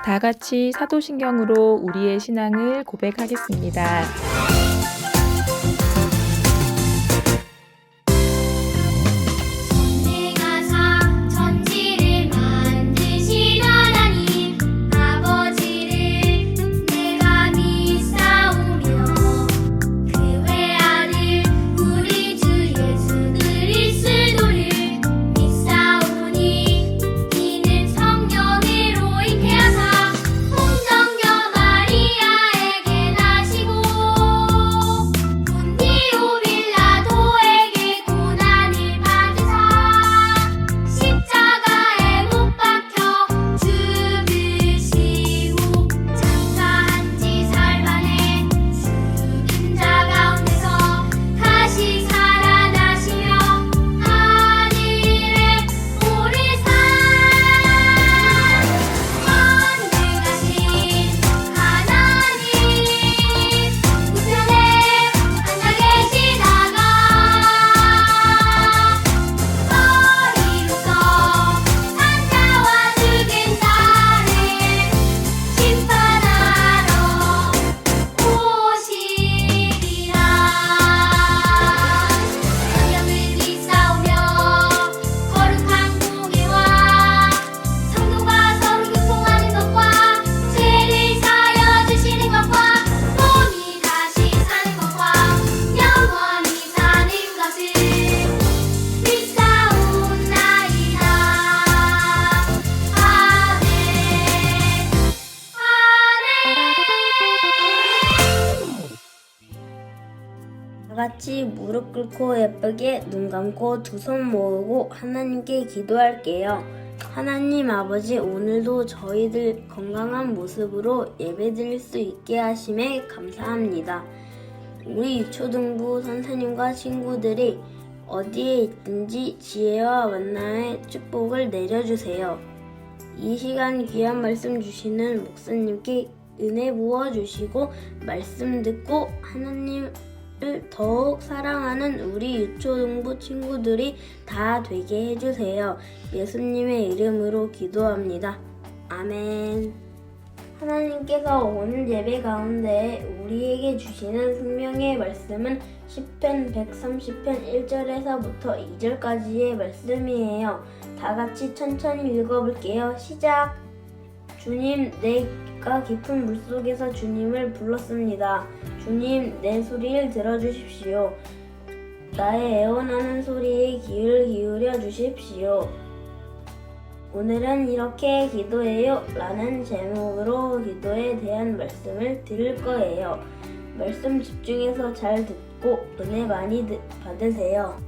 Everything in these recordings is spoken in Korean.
다 같이 사도신경으로 우리의 신앙을 고백하겠습니다. 전능하사 천지를 만드신 하나님 아버지를 내가 믿사오며 그 외아들 우리 주 예수 그리스도를 믿사오니 이는 성령으로 잉태하사 동정녀 마리아에게 나시고 본디오 빌라도에게 고난을 받으사 십자가에 못 박혀 죽으시고 장사한 지 사흘 만에 죽은 자 가운데서 다시 살아나시며 하늘에 오르사 전능하신 하나님 우편에 앉아 계시다가 머리로서 산자와 죽은 자를 심판하러 오시리라. 성령을 믿사오며 거룩한 공예와 성도가 서로 교통하는 것과 죄를 사하여 주시는 것과 몸이 다시 사는 것과 영원히 사는 것을 믿사옵나이다. 아멘. 다 같이 무릎 꿇고 예쁘게 눈 감고 두 손 모으고 하나님께 기도할게요. 하나님 아버지, 오늘도 저희들 건강한 모습으로 예배드릴 수 있게 하심에 감사합니다. 우리 유초등부 선생님과 친구들이 어디에 있든지 지혜와 만나의 축복을 내려주세요. 이 시간 귀한 말씀 주시는 목사님께 은혜 부어주시고 말씀 듣고 하나님을 더욱 사랑하는 우리 유초등부 친구들이 다 되게 해주세요. 예수님의 이름으로 기도합니다. 아멘. 하나님께서 오늘 예배 가운데 우리에게 주시는 생명의 말씀은 시편 130편 1절에서부터 2절까지의 말씀이에요. 다 같이 천천히 읽어볼게요. 시작! 주님, 내가 깊은 물속에서 주님을 불렀습니다. 주님, 내 소리를 들어주십시오. 나의 애원하는 소리에 귀를 기울여 주십시오. 오늘은 이렇게 기도해요 라는 제목으로 기도에 대한 말씀을 드릴 거예요. 말씀 집중해서 잘 듣고 은혜 많이 받으세요.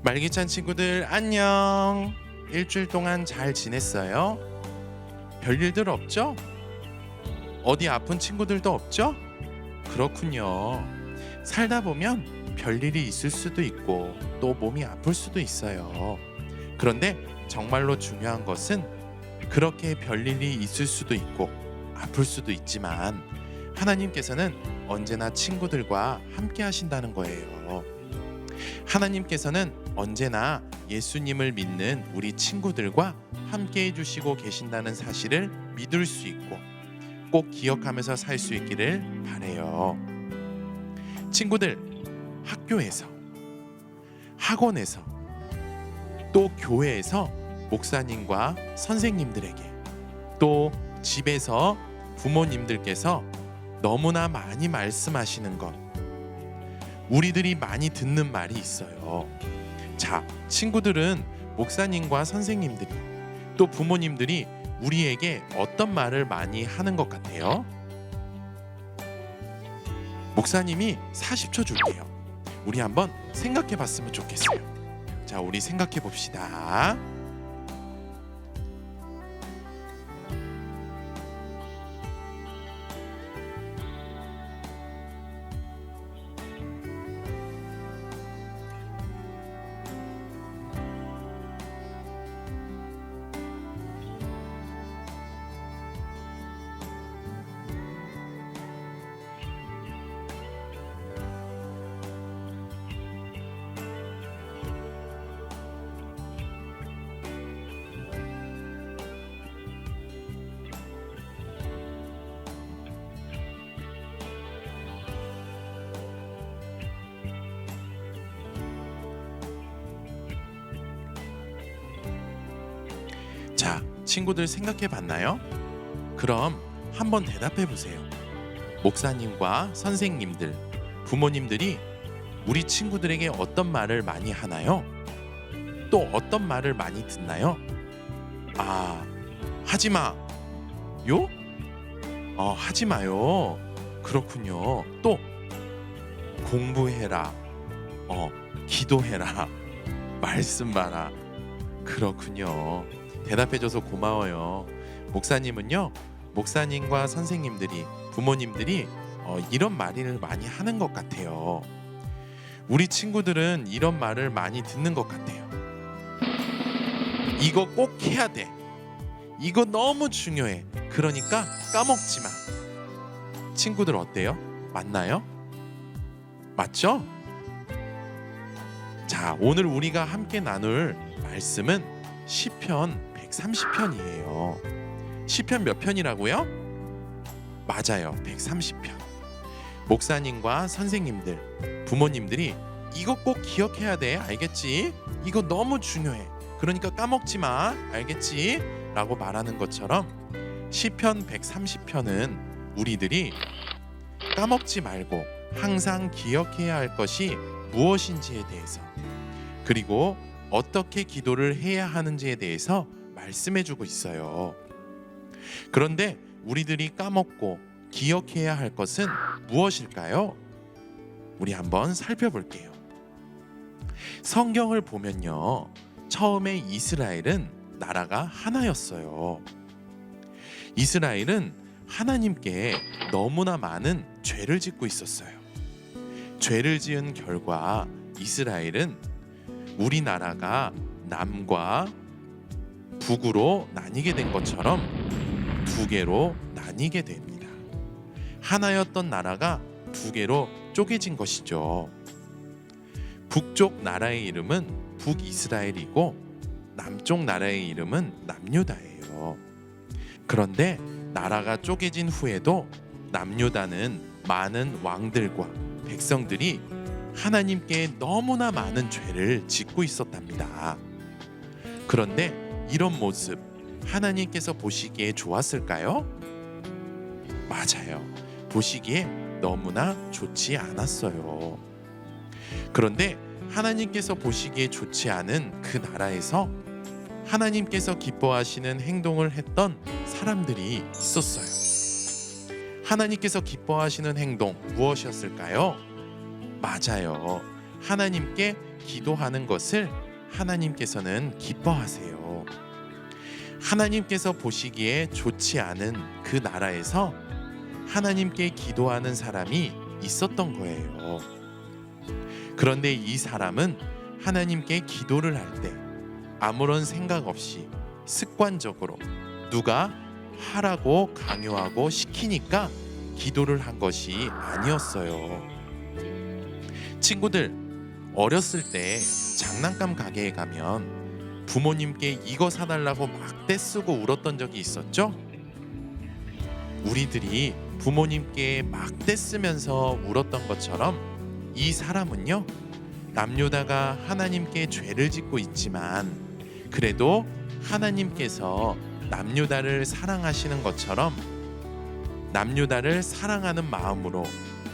말기찬 친구들 안녕. 일주일 동안 잘 지냈어요? 별일들 없죠? 어디 아픈 친구들도 없죠? 그렇군요. 살다 보면 별일이 있을 수도 있고 또 몸이 아플 수도 있어요. 그런데 정말로 중요한 것은 그렇게 별일이 있을 수도 있고 아플 수도 있지만 하나님께서는 언제나 친구들과 함께 하신다는 거예요. 하나님께서는 언제나 예수님을 믿는 우리 친구들과 함께 해주시고 계신다는 사실을 믿을 수 있고 꼭 기억하면서 살 수 있기를 바라요. 친구들, 학교에서, 학원에서, 또 교회에서 목사님과 선생님들에게, 또 집에서 부모님들께서 너무나 많이 말씀하시는 것, 우리들이 많이 듣는 말이 있어요. 자, 친구들은 목사님과 선생님들이 또 부모님들이 우리에게 어떤 말을 많이 하는 것 같아요? 목사님이 40초 줄게요. 우리 한번 생각해 봤으면 좋겠어요. 자, 우리 생각해 봅시다. 친구들 생각해 봤나요? 그럼 한번 대답해 보세요. 목사님과 선생님들, 부모님들이 우리 친구들에게 어떤 말을 많이 하나요? 또 어떤 말을 많이 듣나요? 하지 마. 요? 하지 마요. 그렇군요. 또 공부해라. 기도해라. 말씀 봐라. 그렇군요. 대답해줘서 고마워요. 목사님은요, 목사님과 선생님들이, 부모님들이 이런 말을 많이 하는 것 같아요. 우리 친구들은 이런 말을 많이 듣는 것 같아요. 이거 꼭 해야 돼. 이거 너무 중요해. 그러니까 까먹지 마. 친구들 어때요? 맞나요? 맞죠? 자, 오늘 우리가 함께 나눌 말씀은 시편 130편이에요. 시편 몇 편이라고요? 맞아요. 130편. 목사님과 선생님들, 부모님들이 이거 꼭 기억해야 돼. 알겠지? 이거 너무 중요해. 그러니까 까먹지 마. 알겠지? 라고 말하는 것처럼 시편 130편은 우리들이 까먹지 말고 항상 기억해야 할 것이 무엇인지에 대해서, 그리고 어떻게 기도를 해야 하는지에 대해서 말씀해주고 있어요. 그런데 우리들이 까먹고 기억해야 할 것은 무엇일까요? 우리 한번 살펴볼게요. 성경을 보면요, 처음에 이스라엘은 나라가 하나였어요. 이스라엘은 하나님께 너무나 많은 죄를 짓고 있었어요. 죄를 지은 결과 이스라엘은 우리나라가 남과 북으로 나뉘게 된 것처럼 두 개로 나뉘게 됩니다. 하나였던 나라가 두 개로 쪼개진 것이죠. 북쪽 나라의 이름은 북이스라엘이고 남쪽 나라의 이름은 남유다예요. 그런데 나라가 쪼개진 후에도 남유다는 많은 왕들과 백성들이 하나님께 너무나 많은 죄를 짓고 있었답니다. 그런데 이런 모습 하나님께서 보시기에 좋았을까요? 맞아요. 보시기에 너무나 좋지 않았어요. 그런데 하나님께서 보시기에 좋지 않은 그 나라에서 하나님께서 기뻐하시는 행동을 했던 사람들이 있었어요. 하나님께서 기뻐하시는 행동 무엇이었을까요? 맞아요. 하나님께 기도하는 것을 하나님께서는 기뻐하세요. 하나님께서 보시기에 좋지 않은 그 나라에서 하나님께 기도하는 사람이 있었던 거예요. 그런데 이 사람은 하나님께 기도를 할 때 아무런 생각 없이 습관적으로 누가 하라고 강요하고 시키니까 기도를 한 것이 아니었어요. 친구들, 어렸을 때 장난감 가게에 가면 부모님께 이거 사달라고 막 떼쓰고 울었던 적이 있었죠? 우리들이 부모님께 막 떼쓰면서 울었던 것처럼 이 사람은요, 남유다가 하나님께 죄를 짓고 있지만 그래도 하나님께서 남유다를 사랑하시는 것처럼 남유다를 사랑하는 마음으로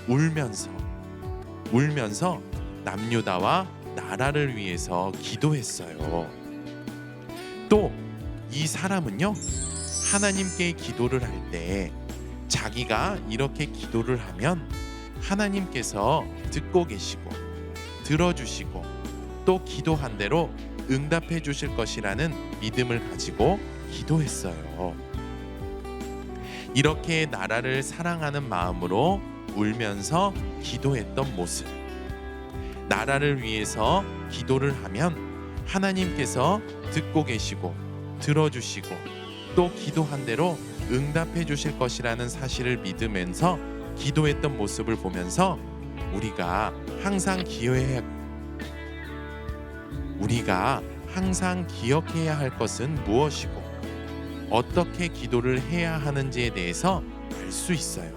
울면서 남유다와 나라를 위해서 기도했어요. 또 이 사람은요, 하나님께 기도를 할 때 자기가 이렇게 기도를 하면 하나님께서 듣고 계시고 들어주시고 또 기도한 대로 응답해 주실 것이라는 믿음을 가지고 기도했어요. 이렇게 나라를 사랑하는 마음으로 울면서 기도했던 모습, 나라를 위해서 기도를 하면 하나님께서 듣고 계시고 들어주시고 또 기도한 대로 응답해 주실 것이라는 사실을 믿으면서 기도했던 모습을 보면서 우리가 항상 기억해야 할 것은 무엇이고 어떻게 기도를 해야 하는지에 대해서 알 수 있어요.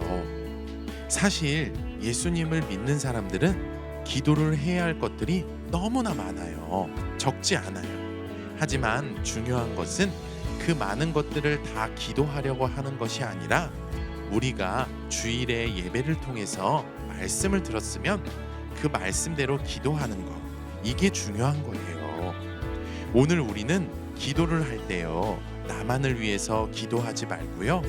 사실 예수님을 믿는 사람들은 기도를 해야 할 것들이 너무나 많아요. 적지 않아요. 하지만 중요한 것은 그 많은 것들을 다 기도하려고 하는 것이 아니라 우리가 주일에 예배를 통해서 말씀을 들었으면 그 말씀대로 기도하는 것, 이게 중요한 거예요. 오늘 우리는 기도를 할 때요, 나만을 위해서 기도하지 말고요,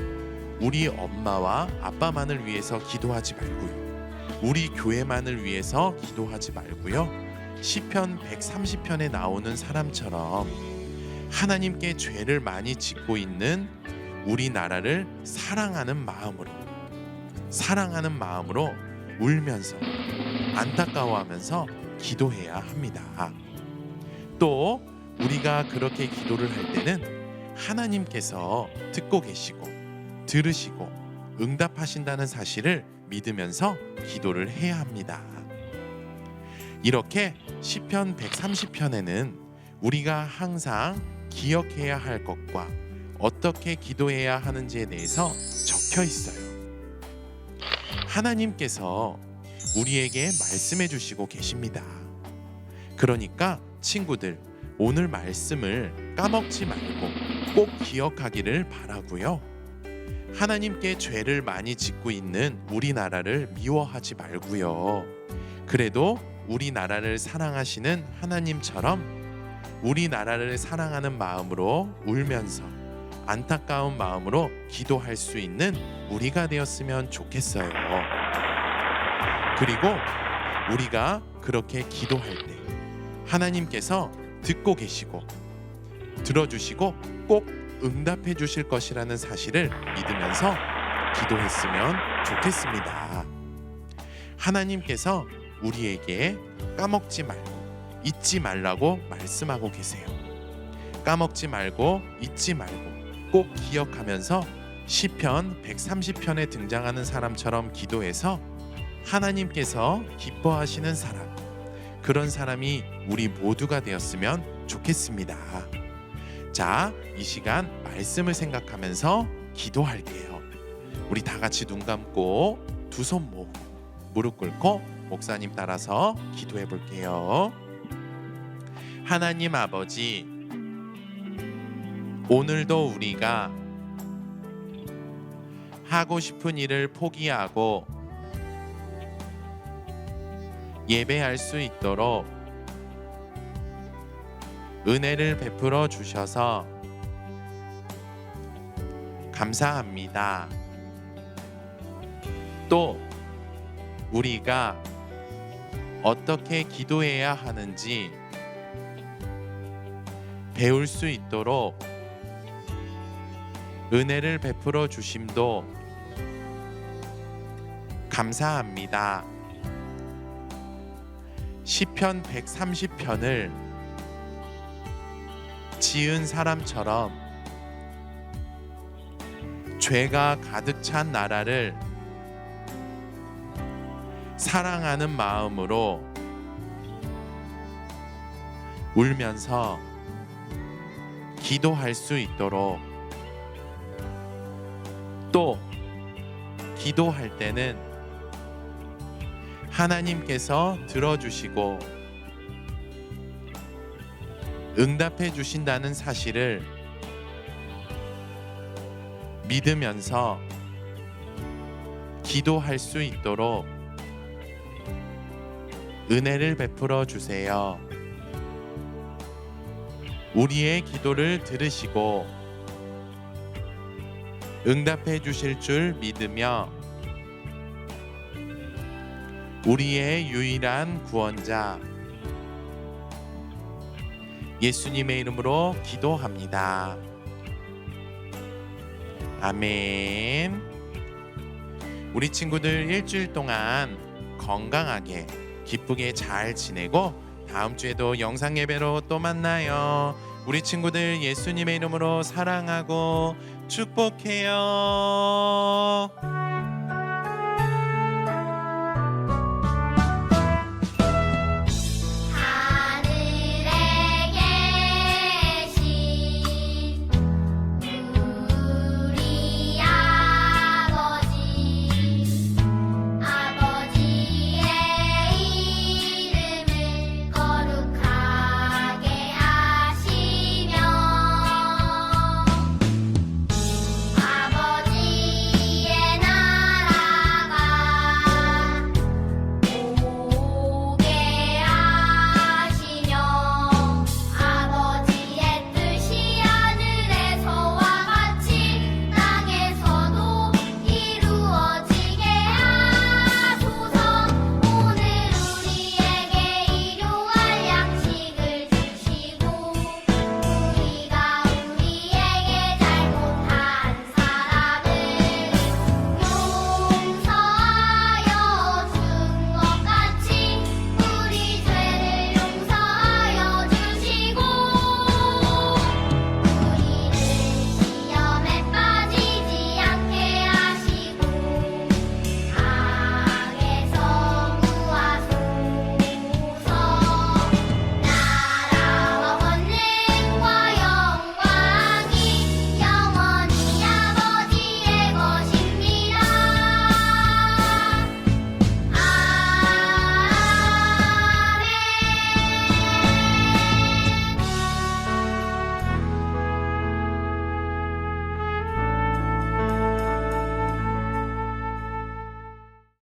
우리 엄마와 아빠만을 위해서 기도하지 말고요, 우리 교회만을 위해서 기도하지 말고요, 시편 130편에 나오는 사람처럼 하나님께 죄를 많이 짓고 있는 우리나라를 사랑하는 마음으로 울면서 안타까워하면서 기도해야 합니다. 또 우리가 그렇게 기도를 할 때는 하나님께서 듣고 계시고 들으시고 응답하신다는 사실을 믿으면서 기도를 해야 합니다. 이렇게 시편 130편에는 우리가 항상 기억해야 할 것과 어떻게 기도해야 하는지에 대해서 적혀 있어요. 하나님께서 우리에게 말씀해 주시고 계십니다. 그러니까 친구들, 오늘 말씀을 까먹지 말고 꼭 기억하기를 바라고요. 하나님께 죄를 많이 짓고 있는 우리나라를 미워하지 말고요. 그래도 우리나라를 사랑하시는 하나님처럼 우리나라를 사랑하는 마음으로 울면서 안타까운 마음으로 기도할 수 있는 우리가 되었으면 좋겠어요. 그리고 우리가 그렇게 기도할 때 하나님께서 듣고 계시고 들어주시고 꼭 응답해 주실 것이라는 사실을 믿으면서 기도했으면 좋겠습니다. 하나님께서 우리에게 까먹지 말고 잊지 말라고 말씀하고 계세요. 까먹지 말고 잊지 말고 꼭 기억하면서 시편 130편에 등장하는 사람처럼 기도해서 하나님께서 기뻐하시는 사람, 그런 사람이 우리 모두가 되었으면 좋겠습니다. 자, 이 시간 말씀을 생각하면서 기도할게요. 우리 다 같이 눈 감고 두 손 모으고 무릎 꿇고 목사님 따라서 기도해 볼게요. 하나님 아버지, 오늘도 우리가 하고 싶은 일을 포기하고 예배할 수 있도록 은혜를 베풀어 주셔서 감사합니다. 또 우리가 어떻게 기도해야 하는지 배울 수 있도록 은혜를 베풀어 주심도 감사합니다. 시편 130편을 지은 사람처럼 죄가 가득 찬 나라를 사랑하는 마음으로 울면서 기도할 수 있도록, 또 기도할 때는 하나님께서 들어주시고 응답해 주신다는 사실을 믿으면서 기도할 수 있도록 은혜를 베풀어 주세요. 우리의 기도를 들으시고 응답해 주실 줄 믿으며 우리의 유일한 구원자 예수님의 이름으로 기도합니다. 아멘. 우리 친구들 일주일 동안 건강하게 기쁘게 잘 지내고 다음 주에도 영상 예배로 또 만나요. 우리 친구들 예수님의 이름으로 사랑하고 축복해요.